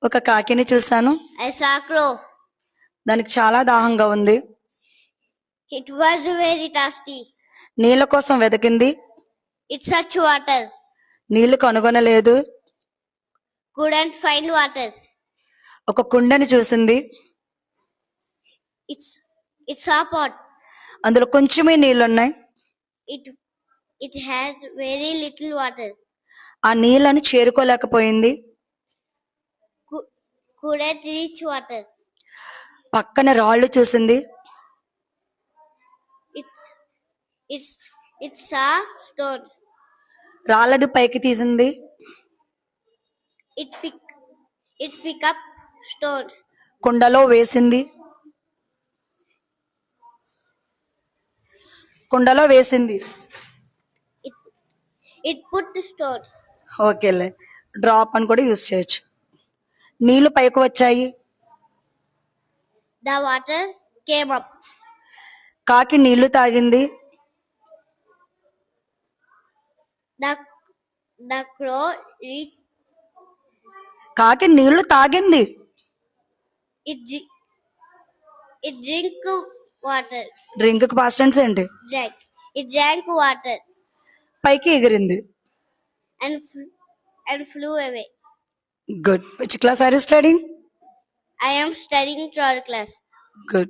ఒక కాకిని చూశాను. I saw a crow. దానికి చాలా దాహంగా ఉంది. It was very thirsty. నీళ్ళ కోసం వెతికింది. It searched water. నీళ్లు కనుగొనలేదు. Couldn't find water. ఒక కుండని చూసింది. It saw a pot. అందులో కొంచెమే నీళ్లున్నాయి. It had very little water. ఆ నీళ్లను చేరుకోలేకపోయింది. Couldn't reach water. పక్కన రాళ్ళు చూసింది. It saw stones. రాళ్ళను పైకి తీసింది. It picked up stones. కుండలో వేసింది. కుండలో వేసింది. It put stones. ఓకేలే, డ్రాప్ అని కూడా యూజ్ చేయొచ్చు. నీళ్లు పైకి వచ్చాయి. The water came up. కాకి నీళ్లు తాగింది. The crow reached. కాకి నీళ్లు తాగింది. It drank water. డ్రింక్ కు పాస్ట్ టెన్స్ ఏంటి? Drank. It drank water. పైకి ఎగిరింది. And flew away. Good. Which class are you studying? I am studying third class. Good.